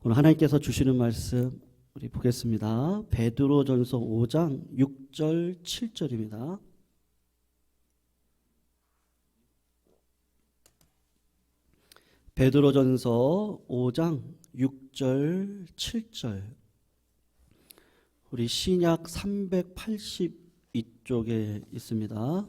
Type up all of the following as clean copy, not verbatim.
오늘 하나님께서 주시는 말씀 우리 보겠습니다. 베드로전서 5장 6절 7절입니다. 베드로전서 5장 6절 7절. 우리 신약 382쪽에 있습니다.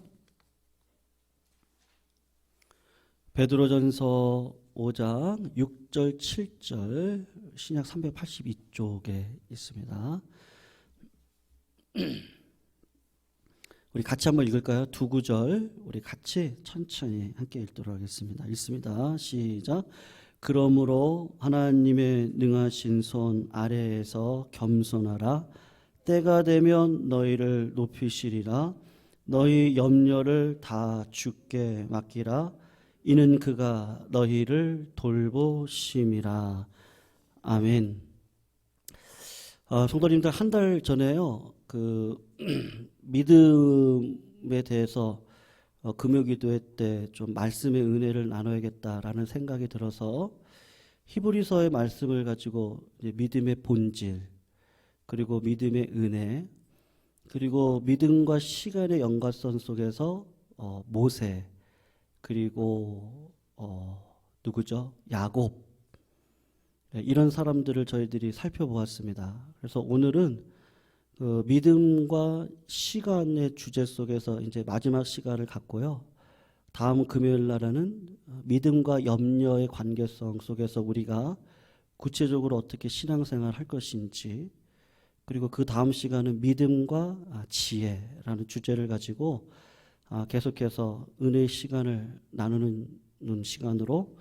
베드로전서 5장 6절 7절 신약 382쪽에 있습니다. 우리 같이 한번 읽을까요? 두 구절 우리 같이 천천히 함께 읽도록 하겠습니다. 읽습니다. 시작. 그러므로 하나님의 능하신 손 아래에서 겸손하라. 때가 되면 너희를 높이시리라. 너희 염려를 다 주께 맡기라. 이는 그가 너희를 돌보심이라. 아멘. 성도님들, 한 달 전에요, 믿음에 대해서 금요기도회 때 좀 말씀의 은혜를 나눠야겠다라는 생각이 들어서 히브리서의 말씀을 가지고 이제 믿음의 본질, 그리고 믿음의 은혜, 그리고 믿음과 시간의 연관성 속에서 모세, 그리고 누구죠? 야곱, 이런 사람들을 저희들이 살펴보았습니다. 그래서 오늘은 그 믿음과 시간의 주제 속에서 이제 마지막 시간을 갖고요. 다음 금요일 날에는 믿음과 염려의 관계성 속에서 우리가 구체적으로 어떻게 신앙생활을 할 것인지, 그리고 그 다음 시간은 믿음과 지혜라는 주제를 가지고 계속해서 은혜의 시간을 나누는 시간으로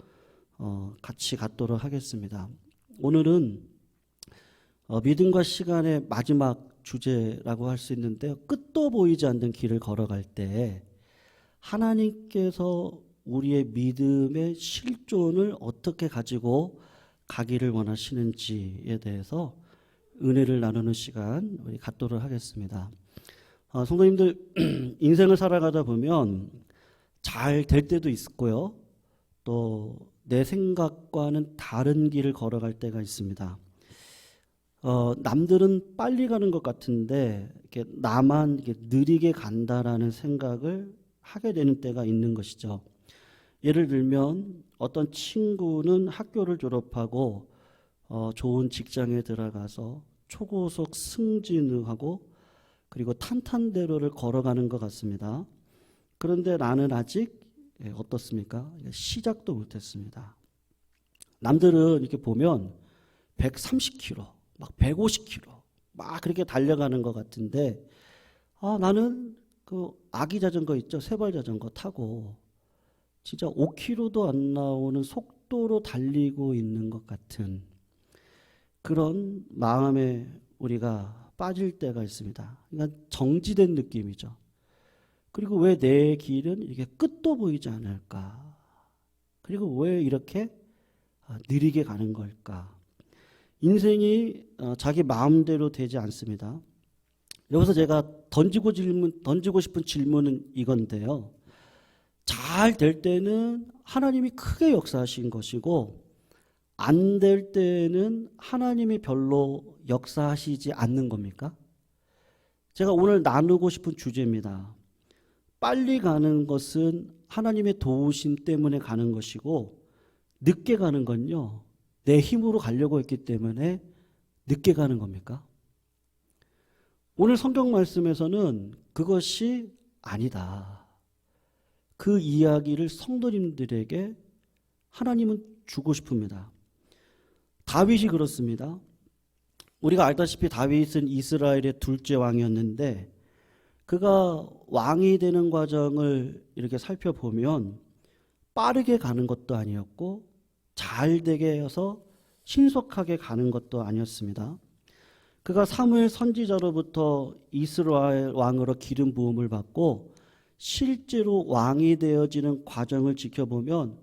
같이 갖도록 하겠습니다. 오늘은 믿음과 시간의 마지막 주제라고 할 수 있는데요. 끝도 보이지 않는 길을 걸어갈 때 하나님께서 우리의 믿음의 실존을 어떻게 가지고 가기를 원하시는지에 대해서 은혜를 나누는 시간 우리 갖도록 하겠습니다. 성도님들, 인생을 살아가다 보면 잘 될 때도 있고요. 또 내 생각과는 다른 길을 걸어갈 때가 있습니다. 남들은 빨리 가는 것 같은데 이렇게 나만 이렇게 느리게 간다라는 생각을 하게 되는 때가 있는 것이죠. 예를 들면 어떤 친구는 학교를 졸업하고 좋은 직장에 들어가서 초고속 승진을 하고 그리고 탄탄대로를 걸어가는 것 같습니다. 그런데 나는 아직 어떻습니까? 시작도 못했습니다. 남들은 이렇게 보면 130km, 막 150km, 막 그렇게 달려가는 것 같은데, 나는 그 아기 자전거 있죠? 세발 자전거 타고 진짜 5km도 안 나오는 속도로 달리고 있는 것 같은 그런 마음에 우리가 빠질 때가 있습니다. 그러니까 정지된 느낌이죠. 그리고 왜 내 길은 이게 끝도 보이지 않을까? 그리고 왜 이렇게 느리게 가는 걸까? 인생이 자기 마음대로 되지 않습니다. 여기서 제가 던지고 싶은 질문은 이건데요. 잘 될 때는 하나님이 크게 역사하신 것이고, 안 될 때는 하나님이 별로 역사하시지 않는 겁니까? 제가 오늘 나누고 싶은 주제입니다. 빨리 가는 것은 하나님의 도우심 때문에 가는 것이고, 늦게 가는 건요, 내 힘으로 가려고 했기 때문에 늦게 가는 겁니까? 오늘 성경 말씀에서는 그것이 아니다. 그 이야기를 성도님들에게 하나님은 주고 싶습니다. 다윗이 그렇습니다. 우리가 알다시피 다윗은 이스라엘의 둘째 왕이었는데 그가 왕이 되는 과정을 이렇게 살펴보면 빠르게 가는 것도 아니었고 잘 되게 해서 신속하게 가는 것도 아니었습니다. 그가 사무엘 선지자로부터 이스라엘 왕으로 기름 부음을 받고 실제로 왕이 되어지는 과정을 지켜보면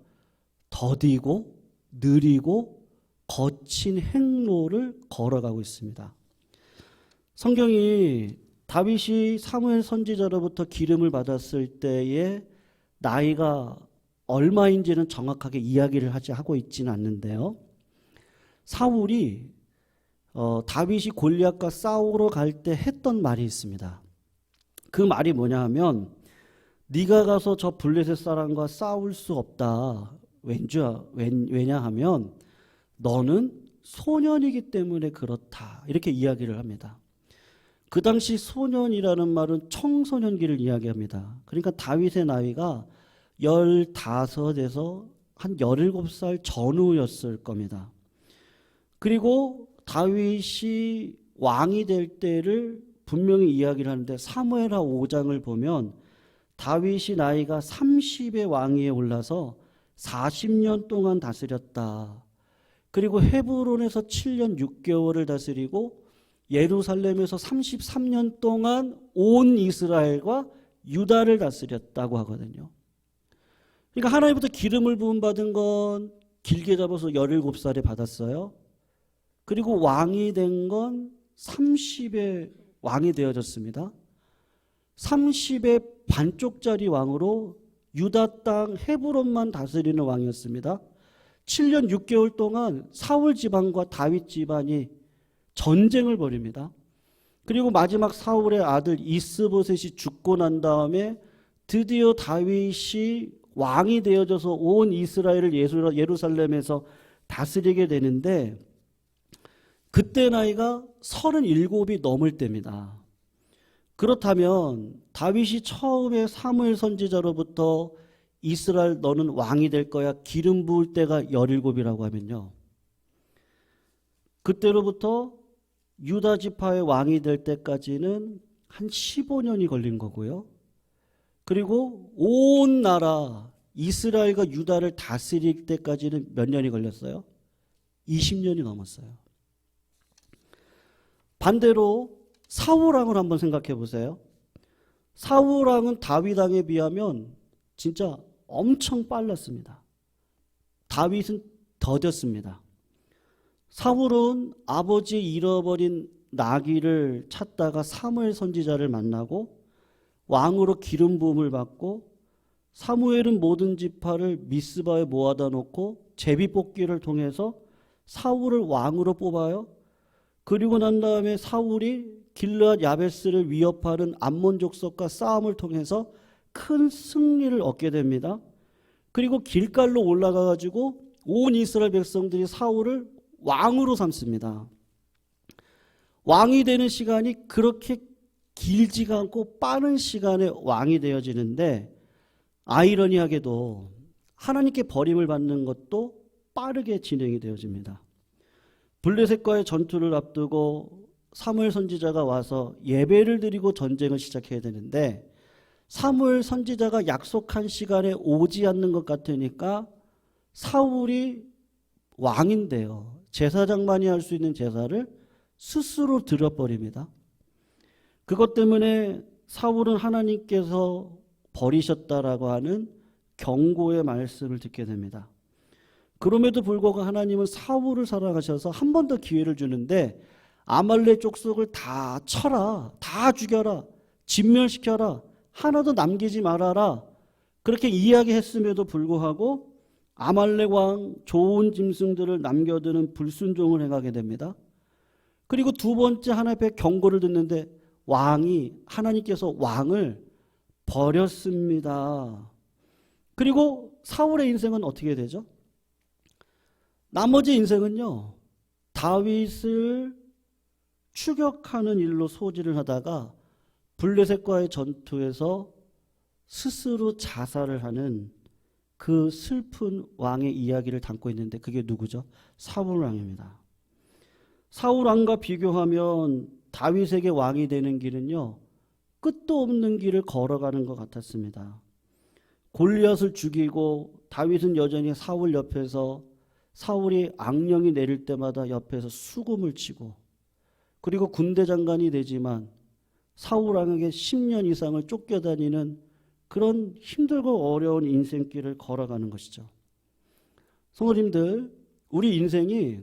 더디고 느리고 거친 행로를 걸어가고 있습니다. 성경이 다윗이 사무엘 선지자로부터 기름을 받았을 때의 나이가 얼마인지는 정확하게 이야기를 하고 있지는 않는데요. 사울이 다윗이 골리앗과 싸우러 갈 때 했던 말이 있습니다. 그 말이 뭐냐 하면 네가 가서 저 블레셋 사람과 싸울 수 없다. 왜냐 하면 너는 소년이기 때문에 그렇다. 이렇게 이야기를 합니다. 그 당시 소년이라는 말은 청소년기를 이야기합니다. 그러니까 다윗의 나이가 15에서 한 17살 전후였을 겁니다. 그리고 다윗이 왕이 될 때를 분명히 이야기를 하는데 사무엘하 5장을 보면 다윗이 나이가 30의 왕위에 올라서 40년 동안 다스렸다. 그리고 헤브론에서 7년 6개월을 다스리고 예루살렘에서 33년 동안 온 이스라엘과 유다를 다스렸다고 하거든요. 그러니까 하나님부터 기름을 부음받은 건 길게 잡아서 17살에 받았어요. 그리고 왕이 된 건 30에 왕이 되어졌습니다. 30의 반쪽짜리 왕으로 유다 땅 헤브론만 다스리는 왕이었습니다. 7년 6개월 동안 사울 집안과 다윗 집안이 전쟁을 벌입니다. 그리고 마지막 사울의 아들 이스보셋이 죽고 난 다음에 드디어 다윗이 왕이 되어져서 온 이스라엘을 예루살렘에서 다스리게 되는데 그때 나이가 37이 넘을 때입니다. 그렇다면 다윗이 처음에 사무엘 선지자로부터 이스라엘 너는 왕이 될 거야 기름 부을 때가 17이라고 하면요. 그때로부터 유다 지파의 왕이 될 때까지는 한 15년이 걸린 거고요. 그리고 온 나라 이스라엘과 유다를 다스릴 때까지는 몇 년이 걸렸어요? 20년이 넘었어요. 반대로 사울왕을 한번 생각해 보세요. 사울왕은 다윗왕에 비하면 진짜 엄청 빨랐습니다. 다윗은 더뎠습니다. 사울은 아버지 잃어버린 나귀를 찾다가 사무엘 선지자를 만나고 왕으로 기름 부음을 받고 사무엘은 모든 지파를 미스바에 모아다 놓고 제비뽑기를 통해서 사울을 왕으로 뽑아요. 그리고 난 다음에 사울이 길르앗 야베스를 위협하는 암몬 족속과 싸움을 통해서 큰 승리를 얻게 됩니다. 그리고 길갈로 올라가 가지고 온 이스라엘 백성들이 사울을 왕으로 삼습니다. 왕이 되는 시간이 그렇게 길지가 않고 빠른 시간에 왕이 되어지는데 아이러니하게도 하나님께 버림을 받는 것도 빠르게 진행이 되어집니다. 블레셋과의 전투를 앞두고 사무엘 선지자가 와서 예배를 드리고 전쟁을 시작해야 되는데 사무엘 선지자가 약속한 시간에 오지 않는 것 같으니까 사울이 왕인데요. 제사장만이 할 수 있는 제사를 스스로 드려버립니다. 그것 때문에 사울은 하나님께서 버리셨다라고 하는 경고의 말씀을 듣게 됩니다. 그럼에도 불구하고 하나님은 사울을 사랑하셔서 한 번 더 기회를 주는데 아말렉 족속을 다 쳐라, 다 죽여라, 진멸시켜라, 하나도 남기지 말아라. 그렇게 이야기했음에도 불구하고 아말렉 왕 좋은 짐승들을 남겨두는 불순종을 행하게 됩니다. 그리고 두 번째 하나님 앞에 경고를 듣는데 하나님께서 왕을 버렸습니다. 그리고 사울의 인생은 어떻게 되죠? 나머지 인생은요, 다윗을 추격하는 일로 소진을 하다가 블레셋과의 전투에서 스스로 자살을 하는 그 슬픈 왕의 이야기를 담고 있는데 그게 누구죠? 사울 왕입니다. 사울 왕과 비교하면 다윗에게 왕이 되는 길은요, 끝도 없는 길을 걸어가는 것 같았습니다. 골리앗을 죽이고 다윗은 여전히 사울 옆에서 사울이 악령이 내릴 때마다 옆에서 수금을 치고 그리고 군대 장관이 되지만 사울 왕에게 10년 이상을 쫓겨다니는 그런 힘들고 어려운 인생길을 걸어가는 것이죠. 성도님들, 우리 인생이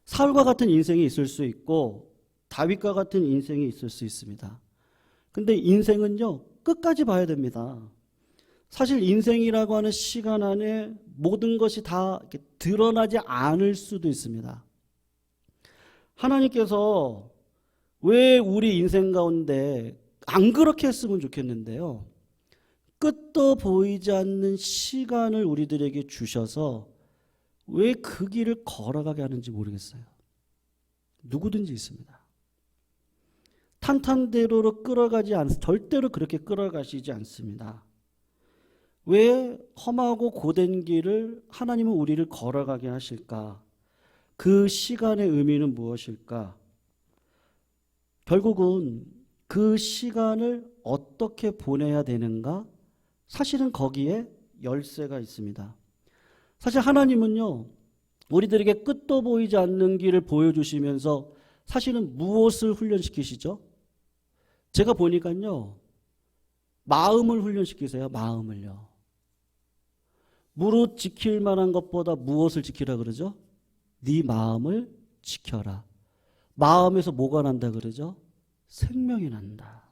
사울과 같은 인생이 있을 수 있고 다윗과 같은 인생이 있을 수 있습니다. 근데 인생은요, 끝까지 봐야 됩니다. 사실 인생이라고 하는 시간 안에 모든 것이 다 이렇게 드러나지 않을 수도 있습니다. 하나님께서 왜 우리 인생 가운데 안 그렇게 했으면 좋겠는데요. 끝도 보이지 않는 시간을 우리들에게 주셔서 왜 그 길을 걸어가게 하는지 모르겠어요. 누구든지 있습니다. 탄탄대로로 절대로 그렇게 끌어가시지 않습니다. 왜 험하고 고된 길을 하나님은 우리를 걸어가게 하실까? 그 시간의 의미는 무엇일까? 결국은 그 시간을 어떻게 보내야 되는가? 사실은 거기에 열쇠가 있습니다. 사실 하나님은요, 우리들에게 끝도 보이지 않는 길을 보여주시면서 사실은 무엇을 훈련시키시죠? 제가 보니까요, 마음을 훈련시키세요. 마음을요. 무릇 지킬 만한 것보다 무엇을 지키라 그러죠? 네 마음을 지켜라. 마음에서 뭐가 난다 그러죠? 생명이 난다.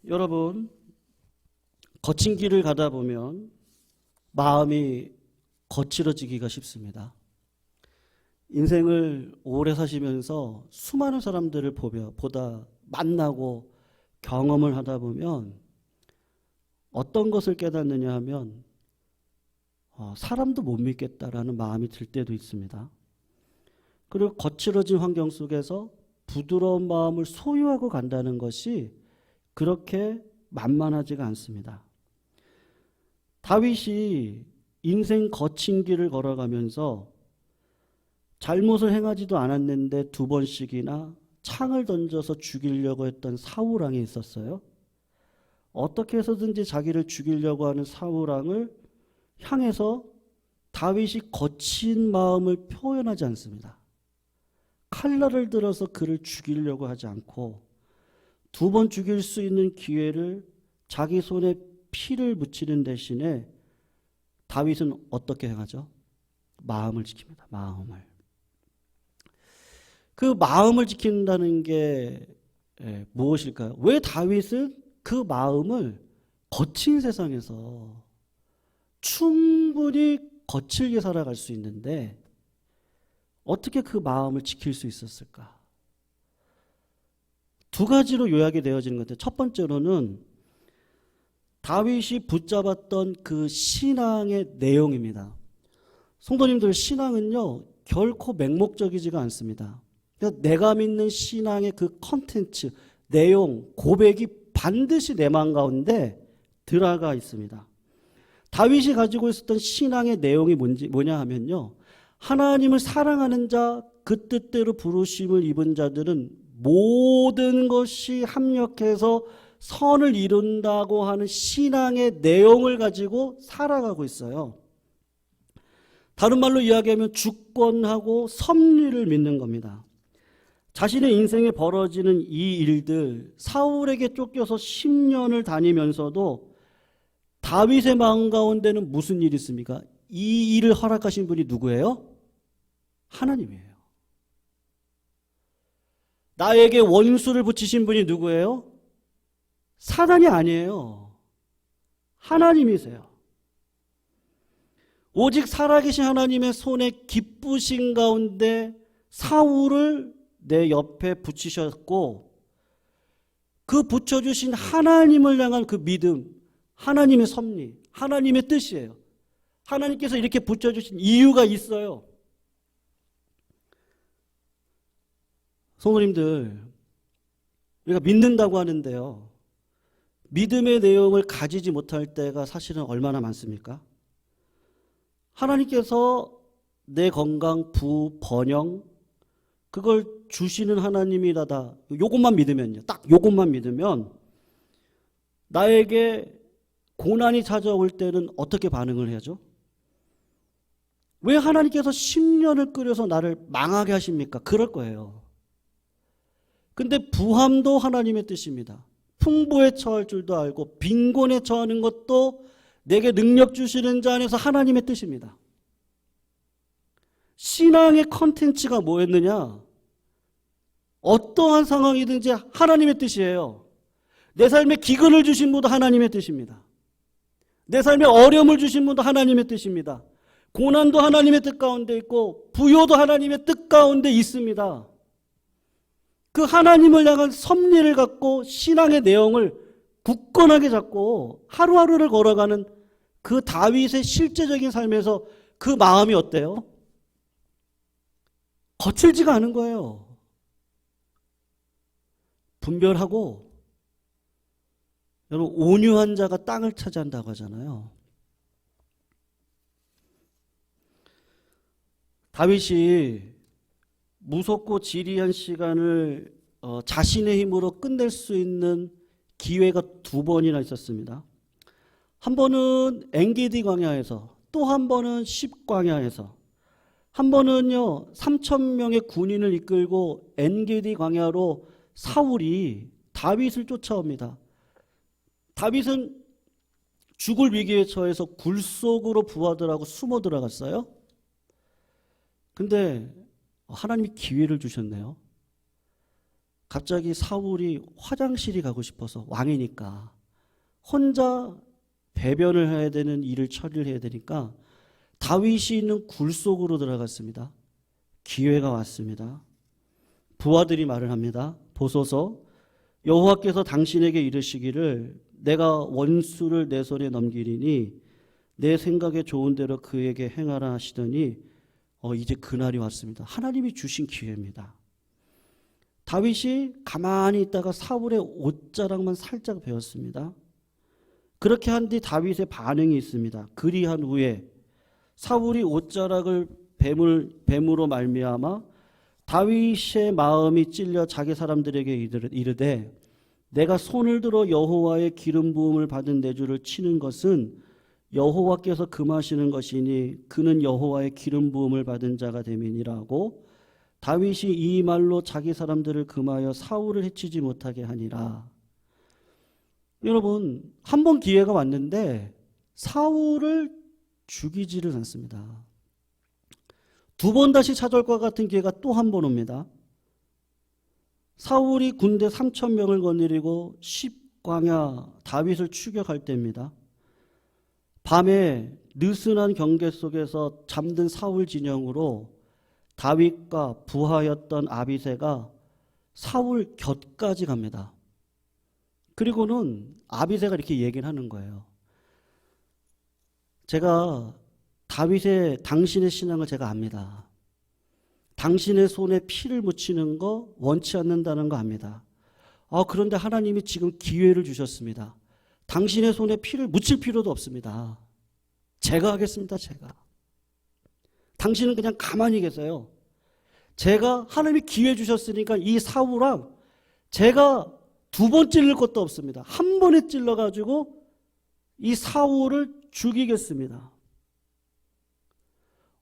여러분, 거친 길을 가다 보면 마음이 거칠어지기가 쉽습니다. 인생을 오래 사시면서 수많은 사람들을 보다 만나고 경험을 하다 보면 어떤 것을 깨닫느냐 하면 사람도 못 믿겠다라는 마음이 들 때도 있습니다. 그리고 거칠어진 환경 속에서 부드러운 마음을 소유하고 간다는 것이 그렇게 만만하지가 않습니다. 다윗이 인생 거친 길을 걸어가면서 잘못을 행하지도 않았는데 2번씩이나 창을 던져서 죽이려고 했던 사울왕이 있었어요. 어떻게 해서든지 자기를 죽이려고 하는 사울왕을 향해서 다윗이 거친 마음을 표현하지 않습니다. 칼날을 들어서 그를 죽이려고 하지 않고 2번 죽일 수 있는 기회를 자기 손에 피를 묻히는 대신에 다윗은 어떻게 행하죠? 마음을 지킵니다. 마음을. 그 마음을 지킨다는 게 무엇일까요? 왜 다윗은 그 마음을 거친 세상에서 충분히 거칠게 살아갈 수 있는데 어떻게 그 마음을 지킬 수 있었을까? 2가지로 요약이 되어지는 것 같아요. 첫 번째로는 다윗이 붙잡았던 그 신앙의 내용입니다. 성도님들, 신앙은요 결코 맹목적이지가 않습니다. 그러니까 내가 믿는 신앙의 그 컨텐츠, 내용, 고백이 반드시 내 마음 가운데 들어가 있습니다. 다윗이 가지고 있었던 신앙의 내용이 뭐냐 하면요, 하나님을 사랑하는 자, 그 뜻대로 부르심을 입은 자들은 모든 것이 합력해서 선을 이룬다고 하는 신앙의 내용을 가지고 살아가고 있어요. 다른 말로 이야기하면 주권하고 섭리를 믿는 겁니다. 자신의 인생에 벌어지는 이 일들, 사울에게 쫓겨서 10년을 다니면서도 다윗의 마음 가운데는 무슨 일이 있습니까? 이 일을 허락하신 분이 누구예요? 하나님이에요. 나에게 원수를 붙이신 분이 누구예요? 사단이 아니에요. 하나님이세요. 오직 살아계신 하나님의 손에 기쁘신 가운데 사울을 내 옆에 붙이셨고, 그 붙여주신 하나님을 향한 그 믿음, 하나님의 섭리, 하나님의 뜻이에요. 하나님께서 이렇게 붙여주신 이유가 있어요. 성도님들, 우리가 믿는다고 하는데요, 믿음의 내용을 가지지 못할 때가 사실은 얼마나 많습니까? 하나님께서 내 건강, 번영, 그걸 주시는 하나님이라다. 요것만 믿으면요. 딱 요것만 믿으면 나에게 고난이 찾아올 때는 어떻게 반응을 해야죠? 왜 하나님께서 10년을 끓여서 나를 망하게 하십니까? 그럴 거예요. 근데 부함도 하나님의 뜻입니다. 풍부에 처할 줄도 알고 빈곤에 처하는 것도 내게 능력 주시는 자 안에서 하나님의 뜻입니다. 신앙의 컨텐츠가 뭐였느냐? 어떠한 상황이든지 하나님의 뜻이에요. 내 삶에 기근을 주신 분도 하나님의 뜻입니다. 내 삶에 어려움을 주신 분도 하나님의 뜻입니다. 고난도 하나님의 뜻 가운데 있고 부요도 하나님의 뜻 가운데 있습니다. 그 하나님을 향한 섭리를 갖고 신앙의 내용을 굳건하게 잡고 하루하루를 걸어가는 그 다윗의 실제적인 삶에서 그 마음이 어때요? 거칠지가 않은 거예요. 분별하고, 여러분, 온유한 자가 땅을 차지한다고 하잖아요. 다윗이 무섭고 지리한 시간을 자신의 힘으로 끝낼 수 있는 기회가 2번이나 있었습니다. 한 번은 엔게디 광야에서, 또 한 번은 십광야에서, 한 번은요 3,000명의 군인을 이끌고 엔게디 광야로 사울이 다윗을 쫓아옵니다. 다윗은 죽을 위기에 처해서 굴 속으로 부하들하고 숨어 들어갔어요. 근데 하나님이 기회를 주셨네요. 갑자기 사울이 화장실이 가고 싶어서, 왕이니까 혼자 배변을 해야 되는 일을 처리를 해야 되니까 다윗이 있는 굴 속으로 들어갔습니다. 기회가 왔습니다. 부하들이 말을 합니다. 보소서, 여호와께서 당신에게 이르시기를 내가 원수를 내 손에 넘기리니 내 생각에 좋은 대로 그에게 행하라 하시더니 이제 그날이 왔습니다. 하나님이 주신 기회입니다. 다윗이 가만히 있다가 사울의 옷자락만 살짝 베었습니다. 그렇게 한 뒤 다윗의 반응이 있습니다. 그리한 후에 사울이 옷자락을 뱀으로 말미암아 다윗의 마음이 찔려 자기 사람들에게 이르되 내가 손을 들어 여호와의 기름 부음을 받은 내 주를 치는 것은 여호와께서 금하시는 것이니 그는 여호와의 기름 부음을 받은 자가 됨이니라고 다윗이 이 말로 자기 사람들을 금하여 사울을 해치지 못하게 하니라. 여러분, 한 번 기회가 왔는데 사울을 죽이지를 않습니다. 2번 다시 찾아올 것 같은 기회가 또 한 번 옵니다. 사울이 군대 3,000명을 거느리고 십광야 다윗을 추격할 때입니다. 밤에 느슨한 경계 속에서 잠든 사울 진영으로 다윗과 부하였던 아비새가 사울 곁까지 갑니다. 그리고는 아비새가 이렇게 얘기를 하는 거예요. 제가 당신의 신앙을 제가 압니다. 당신의 손에 피를 묻히는 거 원치 않는다는 거 압니다. 그런데 하나님이 지금 기회를 주셨습니다. 당신의 손에 피를 묻힐 필요도 없습니다. 제가 하겠습니다. 제가. 당신은 그냥 가만히 계세요. 제가 하나님이 기회 주셨으니까 이 사울랑 제가 2번 찔릴 것도 없습니다. 한 번에 찔러가지고 이 사울을 죽이겠습니다.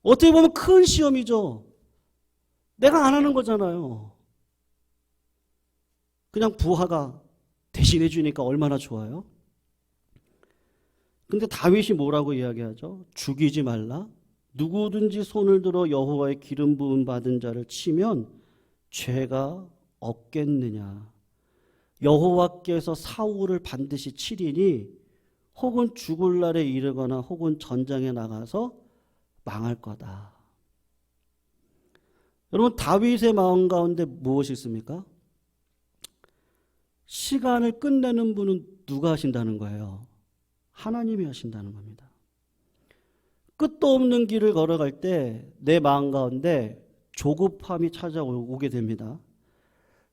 어떻게 보면 큰 시험이죠. 내가 안 하는 거잖아요. 그냥 부하가 대신해 주니까 얼마나 좋아요. 근데 다윗이 뭐라고 이야기하죠? 죽이지 말라. 누구든지 손을 들어 여호와의 기름 부음 받은 자를 치면 죄가 없겠느냐. 여호와께서 사울을 반드시 치리니 혹은 죽을 날에 이르거나 혹은 전장에 나가서 망할 거다. 여러분, 다윗의 마음 가운데 무엇이 있습니까? 시간을 끝내는 분은 누가 하신다는 거예요? 하나님이 하신다는 겁니다. 끝도 없는 길을 걸어갈 때 내 마음 가운데 조급함이 찾아오게 됩니다.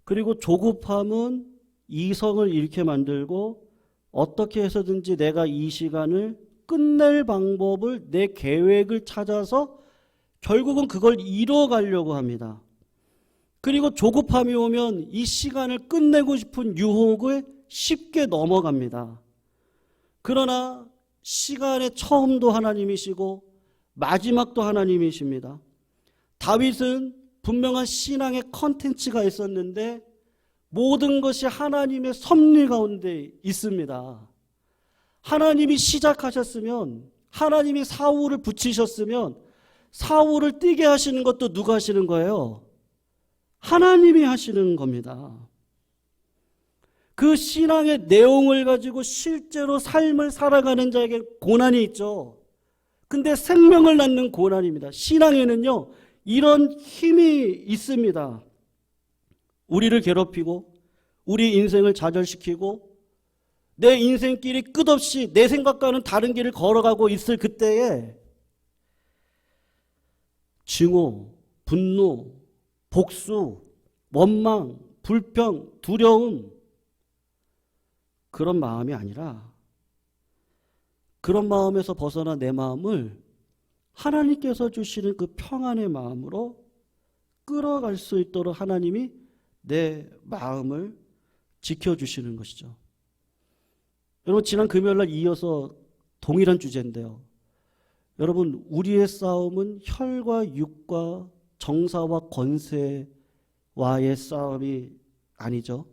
그리고 조급함은 이성을 잃게 만들고 어떻게 해서든지 내가 이 시간을 끝낼 방법을, 내 계획을 찾아서 결국은 그걸 이뤄가려고 합니다. 그리고 조급함이 오면 이 시간을 끝내고 싶은 유혹에 쉽게 넘어갑니다. 그러나 시간의 처음도 하나님이시고 마지막도 하나님이십니다. 다윗은 분명한 신앙의 컨텐츠가 있었는데 모든 것이 하나님의 섭리 가운데 있습니다. 하나님이 시작하셨으면, 하나님이 사울을 붙이셨으면 사울을 뛰게 하시는 것도 누가 하시는 거예요? 하나님이 하시는 겁니다. 그 신앙의 내용을 가지고 실제로 삶을 살아가는 자에게 고난이 있죠. 근데 생명을 낳는 고난입니다. 신앙에는요, 이런 힘이 있습니다. 우리를 괴롭히고, 우리 인생을 좌절시키고, 내 인생길이 끝없이 내 생각과는 다른 길을 걸어가고 있을 그때에 증오, 분노, 복수, 원망, 불평, 두려움, 그런 마음이 아니라 그런 마음에서 벗어나 내 마음을 하나님께서 주시는 그 평안의 마음으로 끌어갈 수 있도록 하나님이 내 마음을 지켜주시는 것이죠. 여러분, 지난 금요일날 이어서 동일한 주제인데요. 여러분, 우리의 싸움은 혈과 육과 정사와 권세와의 싸움이 아니죠.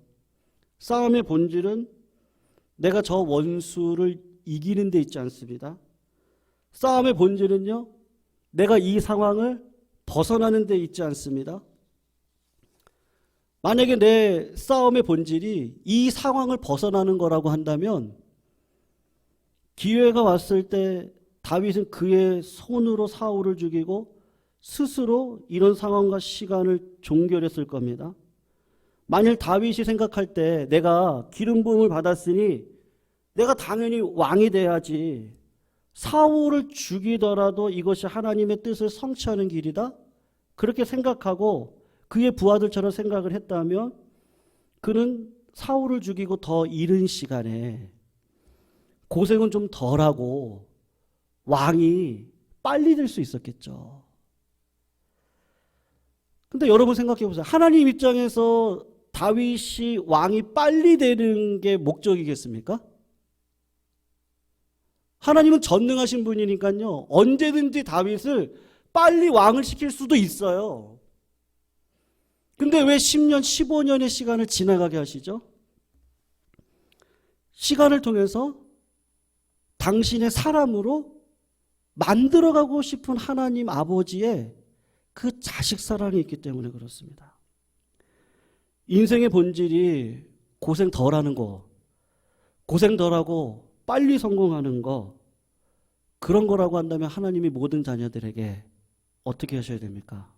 싸움의 본질은 내가 저 원수를 이기는 데 있지 않습니다. 싸움의 본질은요, 내가 이 상황을 벗어나는 데 있지 않습니다. 만약에 내 싸움의 본질이 이 상황을 벗어나는 거라고 한다면 기회가 왔을 때 다윗은 그의 손으로 사울을 죽이고 스스로 이런 상황과 시간을 종결했을 겁니다. 만일 다윗이 생각할 때 내가 기름 부음을 받았으니 내가 당연히 왕이 돼야지, 사울을 죽이더라도 이것이 하나님의 뜻을 성취하는 길이다, 그렇게 생각하고 그의 부하들처럼 생각을 했다면 그는 사울을 죽이고 더 이른 시간에 고생은 좀 덜하고 왕이 빨리 될 수 있었겠죠. 근데 여러분 생각해 보세요. 하나님 입장에서 다윗이 왕이 빨리 되는 게 목적이겠습니까? 하나님은 전능하신 분이니까요, 언제든지 다윗을 빨리 왕을 시킬 수도 있어요. 근데 왜 10년, 15년의 시간을 지나가게 하시죠? 시간을 통해서 당신의 사람으로 만들어가고 싶은 하나님 아버지의 그 자식 사랑이 있기 때문에 그렇습니다. 인생의 본질이 고생 덜하는 거, 고생 덜하고 빨리 성공하는 거, 그런 거라고 한다면 하나님이 모든 자녀들에게 어떻게 하셔야 됩니까?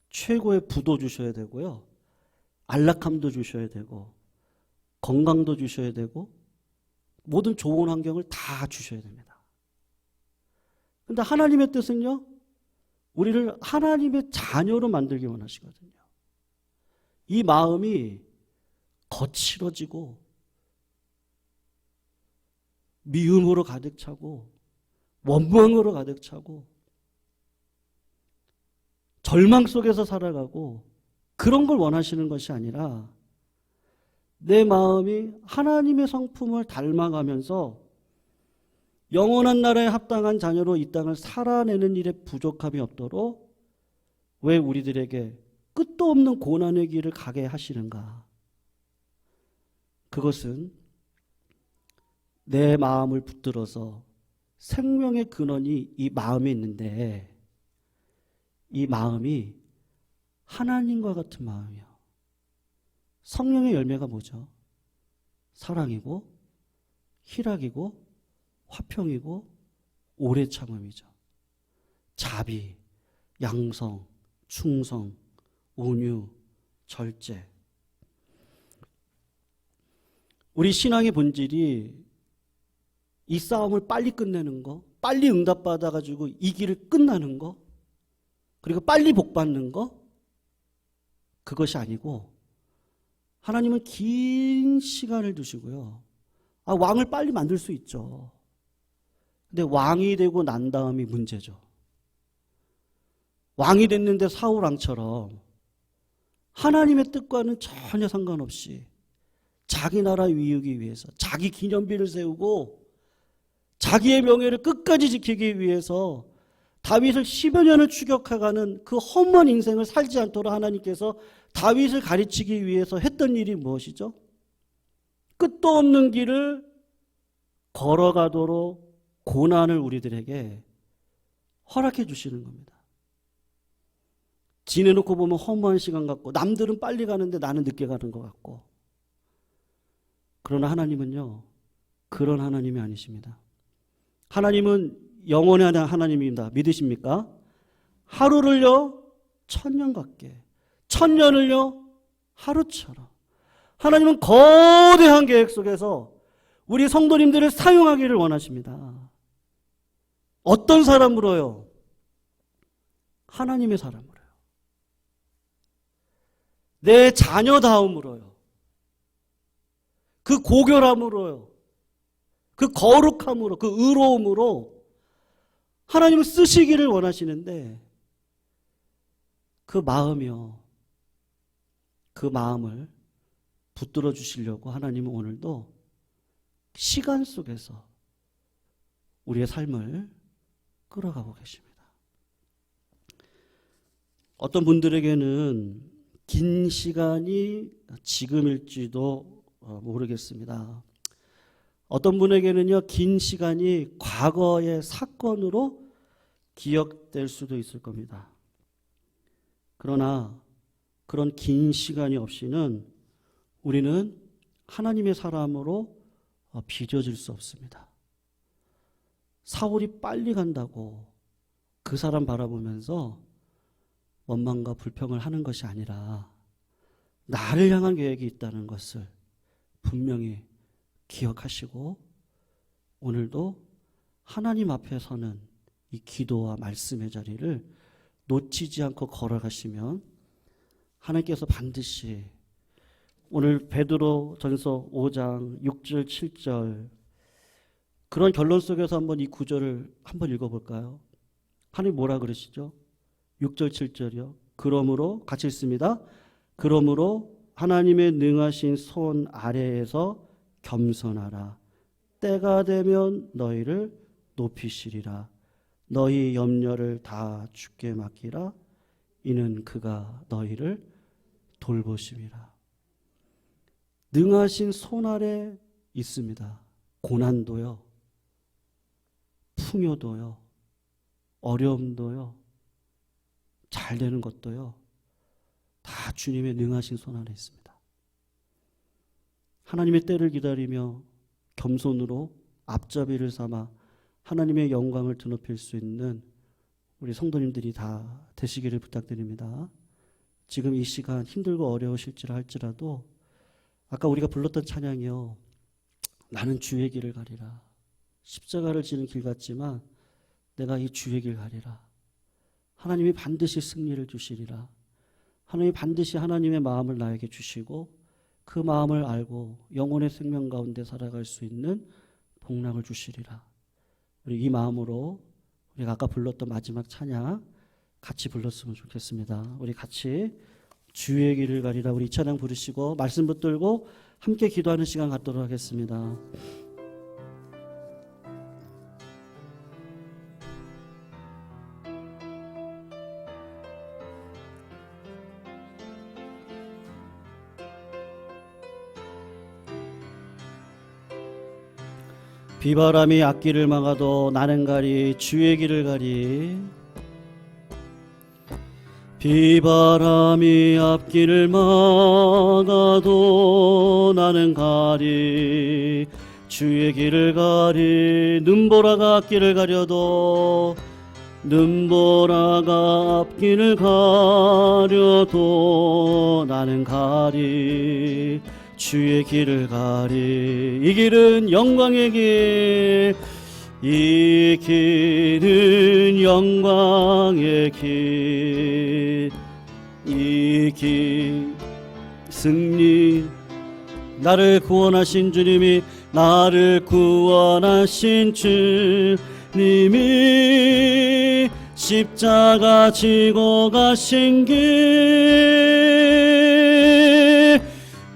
최고의 부도 주셔야 되고요, 안락함도 주셔야 되고, 건강도 주셔야 되고, 모든 좋은 환경을 다 주셔야 됩니다. 그런데 하나님의 뜻은요, 우리를 하나님의 자녀로 만들기 원하시거든요. 이 마음이 거칠어지고 미움으로 가득 차고 원망으로 가득 차고 절망 속에서 살아가고 그런 걸 원하시는 것이 아니라 내 마음이 하나님의 성품을 닮아가면서 영원한 나라에 합당한 자녀로 이 땅을 살아내는 일에 부족함이 없도록 왜 우리들에게 끝도 없는 고난의 길을 가게 하시는가? 그것은 내 마음을 붙들어서 생명의 근원이 이 마음에 있는데 이 마음이 하나님과 같은 마음이요. 성령의 열매가 뭐죠? 사랑이고 희락이고 화평이고 오래 참음이죠. 자비, 양성, 충성, 온유, 절제. 우리 신앙의 본질이 이 싸움을 빨리 끝내는 거, 빨리 응답받아가지고 이 길을 끝나는 거, 그리고 빨리 복받는 거, 그것이 아니고 하나님은 긴 시간을 두시고요. 왕을 빨리 만들 수 있죠. 근데 왕이 되고 난 다음이 문제죠. 왕이 됐는데 사울 왕처럼 하나님의 뜻과는 전혀 상관없이 자기 나라 위우기 위해서 자기 기념비를 세우고 자기의 명예를 끝까지 지키기 위해서 다윗을 10여 년을 추격해가는 그 험한 인생을 살지 않도록 하나님께서 다윗을 가르치기 위해서 했던 일이 무엇이죠? 끝도 없는 길을 걸어가도록 고난을 우리들에게 허락해 주시는 겁니다. 지내놓고 보면 허무한 시간 같고 남들은 빨리 가는데 나는 늦게 가는 것 같고 그러나 하나님은요, 그런 하나님이 아니십니다. 하나님은 영원의 하나님입니다. 믿으십니까? 하루를요 1000년 같게, 1000년을요 하루처럼. 하나님은 거대한 계획 속에서 우리 성도님들을 사용하기를 원하십니다. 어떤 사람으로요? 하나님의 사람으로요. 내 자녀다움으로요. 그 고결함으로요. 그 거룩함으로, 그 의로움으로 하나님을 쓰시기를 원하시는데, 그 마음이요, 그 마음을 붙들어 주시려고 하나님은 오늘도 시간 속에서 우리의 삶을 끌어가고 계십니다. 어떤 분들에게는 긴 시간이 지금일지도 모르겠습니다. 어떤 분에게는요, 긴 시간이 과거의 사건으로 기억될 수도 있을 겁니다. 그러나 그런 긴 시간이 없이는 우리는 하나님의 사람으로 빚어질 수 없습니다. 사울이 빨리 간다고 그 사람 바라보면서 원망과 불평을 하는 것이 아니라 나를 향한 계획이 있다는 것을 분명히 기억하시고 오늘도 하나님 앞에 서는 이 기도와 말씀의 자리를 놓치지 않고 걸어가시면 하나님께서 반드시 오늘 베드로 전서 5장 6절 7절 그런 결론 속에서 한번 이 구절을 한번 읽어볼까요? 하나님 뭐라 그러시죠? 6절 7절이요. 그러므로 같이 읽습니다. 그러므로 하나님의 능하신 손 아래에서 겸손하라. 때가 되면 너희를 높이시리라. 너희 염려를 다 주께 맡기라. 이는 그가 너희를 돌보심이라. 능하신 손 아래 있습니다. 고난도요, 풍요도요, 어려움도요, 잘 되는 것도요, 다 주님의 능하신 손 안에 있습니다. 하나님의 때를 기다리며 겸손으로 앞잡이를 삼아 하나님의 영광을 드높일 수 있는 우리 성도님들이 다 되시기를 부탁드립니다. 지금 이 시간 힘들고 어려우실지라 할지라도 아까 우리가 불렀던 찬양이요, 나는 주의 길을 가리라. 십자가를 지는 길 같지만 내가 이 주의 길 가리라. 하나님이 반드시 승리를 주시리라. 하나님이 반드시 하나님의 마음을 나에게 주시고 그 마음을 알고 영혼의 생명 가운데 살아갈 수 있는 복락을 주시리라. 우리 이 마음으로 우리가 아까 불렀던 마지막 찬양 같이 불렀으면 좋겠습니다. 우리 같이 주의 길을 가리라 우리 이 찬양 부르시고 말씀 붙들고 함께 기도하는 시간 갖도록 하겠습니다. 비바람이 앞길을 막아도 나는 가리 주의 길을 가리. 비바람이 앞길을 막아도 나는 가리 주의 길을 가리. 눈보라가 앞길을 가려도 눈보라가 앞길을 가려도 나는 가리 주의 길을 가리. 이 길은 영광의 길, 이 길은 영광의 길, 이 길 승리. 나를 구원하신 주님이, 나를 구원하신 주님이 십자가 지고 가신 길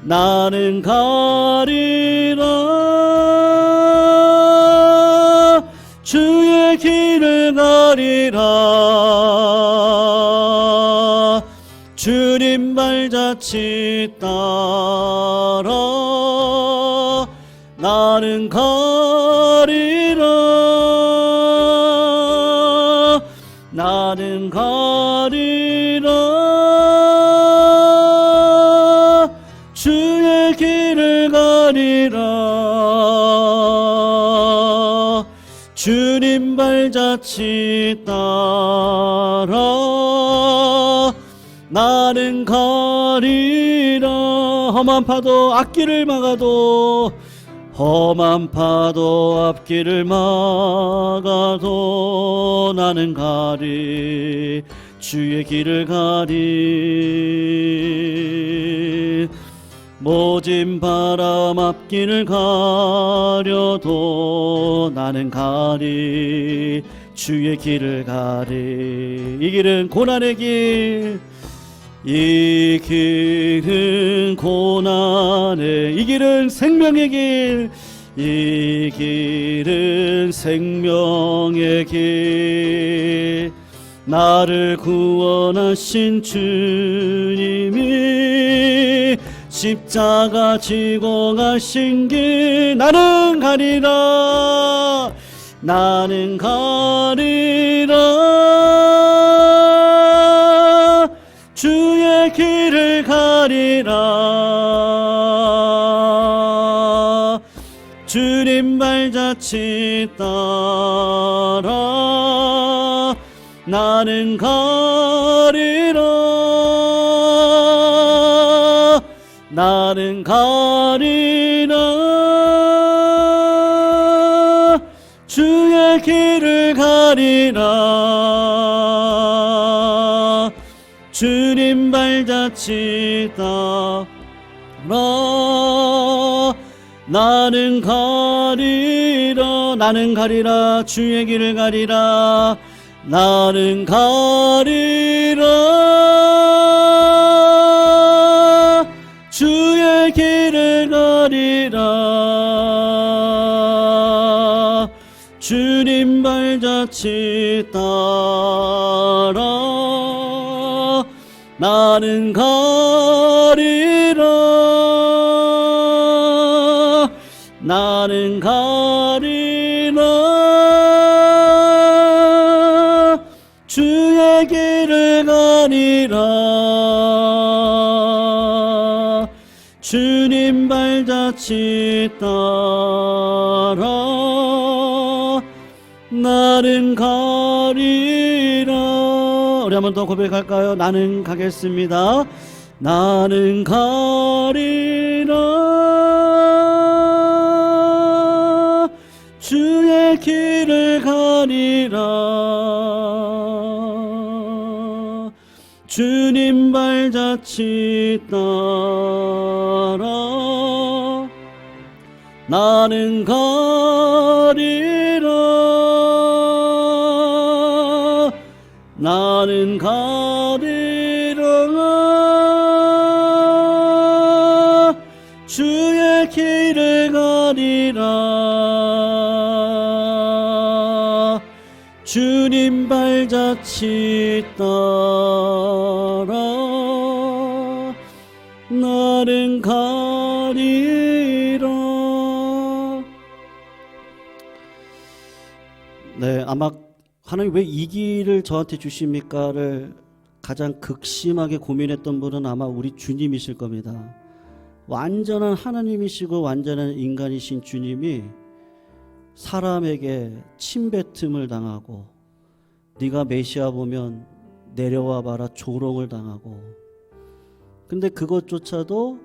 나는 가리라. 주의 길을 가리라. 주님 발자취 따라 나는 가리라. 나는 가리라. 주의 길을 가리라. 주님 발자취 따라 나는 가리라. 험한 파도 앞길을 막아도, 험한 파도 앞길을 막아도 나는 가리, 주의 길을 가리. 모진 바람 앞길을 가려도 나는 가리, 주의 길을 가리. 이 길은 고난의 길, 이 길은 고난의, 이 길은 생명의 길, 이 길은 생명의 길. 나를 구원하신 주님이 십자가 지고 가신 길, 나는 가리라, 나는 가리라. 주의 길을 가리라. 주님 발자취 따라 나는 가리라, 나는 가리라. 주의 길을 가리라. 주님 발자취 따라 나는 가리라, 나는 가리라. 주의 길을 가리라, 나는 가리라. 주의 길을 가리라. 주님 발자취 따라 나는 가리라, 나는 가리라. 주의 길을 가리라. 주님 발자취 따라 나는 가리라. 우리 한 번 더 고백할까요? 나는 가겠습니다. 나는 가리라. 주의 길을 가리라. 주님 발자취 따라 나는 가리라, 나는 가리라. 주의 길을 가리라. 주님 발자취 따라 나는 가리라. 네, 아마 하나님 왜 이 길을 저한테 주십니까를 가장 극심하게 고민했던 분은 아마 우리 주님이실 겁니다. 완전한 하나님이시고 완전한 인간이신 주님이 사람에게 침뱉음을 당하고, 네가 메시아 보면 내려와 봐라 조롱을 당하고, 근데 그것조차도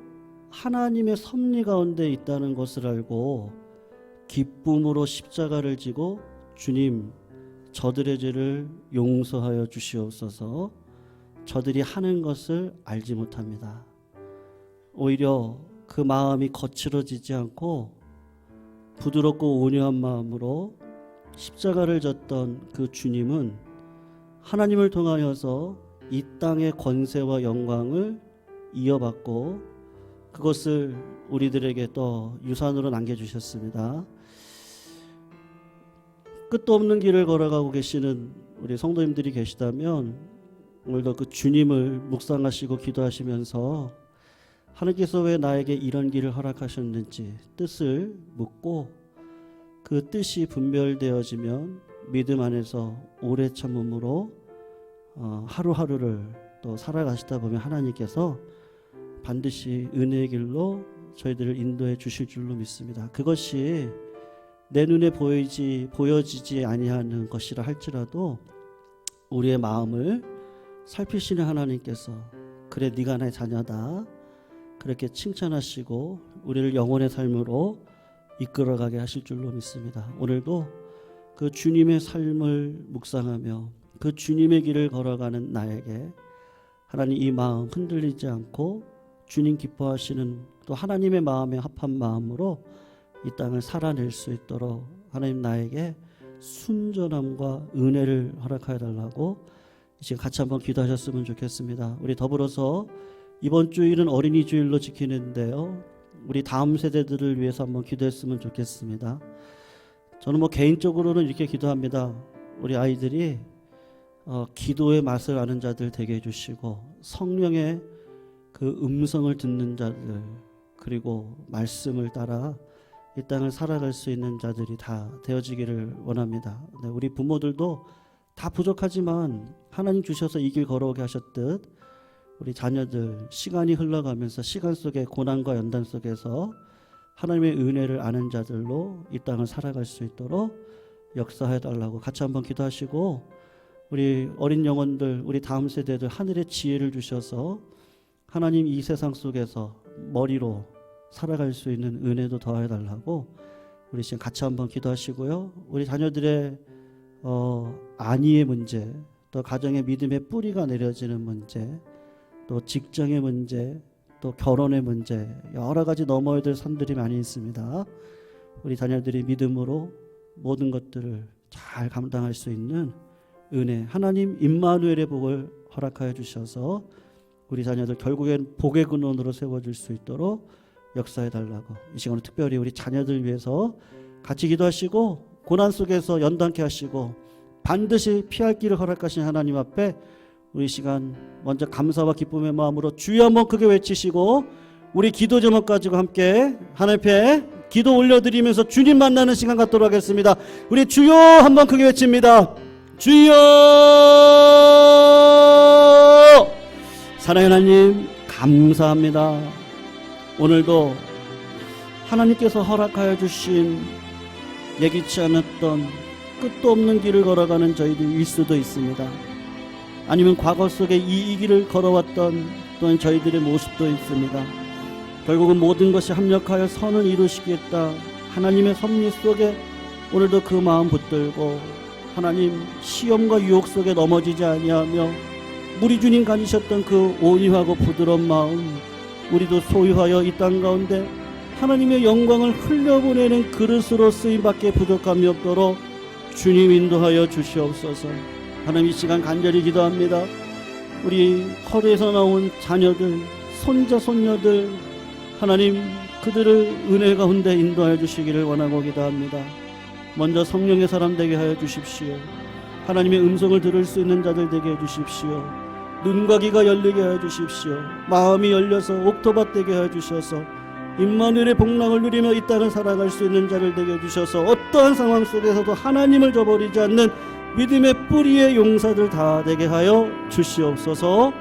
하나님의 섭리 가운데 있다는 것을 알고 기쁨으로 십자가를 지고, 주님 저들의 죄를 용서하여 주시옵소서, 저들이 하는 것을 알지 못합니다. 오히려 그 마음이 거칠어지지 않고 부드럽고 온유한 마음으로 십자가를 졌던 그 주님은 하나님을 통하여서 이 땅의 권세와 영광을 이어받고 그것을 우리들에게 또 유산으로 남겨주셨습니다. 끝도 없는 길을 걸어가고 계시는 우리 성도님들이 계시다면 오늘도 그 주님을 묵상하시고 기도하시면서 하나님께서 왜 나에게 이런 길을 허락하셨는지 뜻을 묻고, 그 뜻이 분별되어지면 믿음 안에서 오래 참음으로 하루하루를 또 살아가시다 보면 하나님께서 반드시 은혜의 길로 저희들을 인도해 주실 줄로 믿습니다. 그것이 내 눈에 보여지지 아니하는 것이라 할지라도 우리의 마음을 살피시는 하나님께서 그래 네가 내 자녀다 그렇게 칭찬하시고 우리를 영혼의 삶으로 이끌어가게 하실 줄로 믿습니다. 오늘도 그 주님의 삶을 묵상하며 그 주님의 길을 걸어가는 나에게 하나님 이 마음 흔들리지 않고 주님 기뻐하시는 또 하나님의 마음에 합한 마음으로 이 땅을 살아낼 수 있도록 하나님 나에게 순전함과 은혜를 허락하여 달라고 지금 같이 한번 기도하셨으면 좋겠습니다. 우리 더불어서 이번 주일은 어린이 주일로 지키는데요. 우리 다음 세대들을 위해서 한번 기도했으면 좋겠습니다. 저는 개인적으로는 이렇게 기도합니다. 우리 아이들이 기도의 맛을 아는 자들 되게 해주시고 성령의 그 음성을 듣는 자들 그리고 말씀을 따라 이 땅을 살아갈 수 있는 자들이 다 되어지기를 원합니다. 네, 우리 부모들도 다 부족하지만 하나님 주셔서 이 길 걸어오게 하셨듯 우리 자녀들 시간이 흘러가면서 시간 속의 고난과 연단 속에서 하나님의 은혜를 아는 자들로 이 땅을 살아갈 수 있도록 역사해 달라고 같이 한번 기도하시고 우리 어린 영혼들 우리 다음 세대들 하늘의 지혜를 주셔서 하나님 이 세상 속에서 머리로 살아갈 수 있는 은혜도 더해 달라고 우리 지금 같이 한번 기도하시고요. 우리 자녀들의 안위의 문제 또 가정의 믿음의 뿌리가 내려지는 문제 또 직장의 문제 또 결혼의 문제 여러 가지 넘어야 될 산들이 많이 있습니다. 우리 자녀들이 믿음으로 모든 것들을 잘 감당할 수 있는 은혜 하나님 임마누엘의 복을 허락하여 주셔서 우리 자녀들 결국엔 복의 근원으로 세워질 수 있도록 역사해 달라고 이 시간에 특별히 우리 자녀들 위해서 같이 기도하시고 고난 속에서 연단케 하시고 반드시 피할 길을 허락하신 하나님 앞에 우리 시간 먼저 감사와 기쁨의 마음으로 주여 한번 크게 외치시고 우리 기도 제목 가지고 함께 하나님 앞에 기도 올려드리면서 주님 만나는 시간 갖도록 하겠습니다. 우리 주여 한번 크게 외칩니다. 주여 사랑하는 하나님 감사합니다. 오늘도 하나님께서 허락하여 주신 예기치 않았던 끝도 없는 길을 걸어가는 저희들일 수도 있습니다. 아니면 과거 속에 이 길을 걸어왔던 또한 저희들의 모습도 있습니다. 결국은 모든 것이 합력하여 선을 이루시겠다 하나님의 섭리 속에 오늘도 그 마음 붙들고 하나님 시험과 유혹 속에 넘어지지 아니하며 우리 주님 가지셨던 그 온유하고 부드러운 마음 우리도 소유하여 이 땅 가운데 하나님의 영광을 흘려보내는 그릇으로 쓰임밖에 부족함이 없도록 주님 인도하여 주시옵소서. 하나님 이 시간 간절히 기도합니다. 우리 허리에서 나온 자녀들 손자 손녀들 하나님 그들을 은혜 가운데 인도하여 주시기를 원하고 기도합니다. 먼저 성령의 사람 되게 하여 주십시오. 하나님의 음성을 들을 수 있는 자들 되게 해 주십시오. 눈과 귀가 열리게 하여 주십시오. 마음이 열려서 옥토밭 되게 하여 주셔서 임마누엘의 복락을 누리며 이 땅을 살아갈 수 있는 자를 되게 해주셔서 어떠한 상황 속에서도 하나님을 저버리지 않는 믿음의 뿌리의 용사들 다 되게 하여 주시옵소서.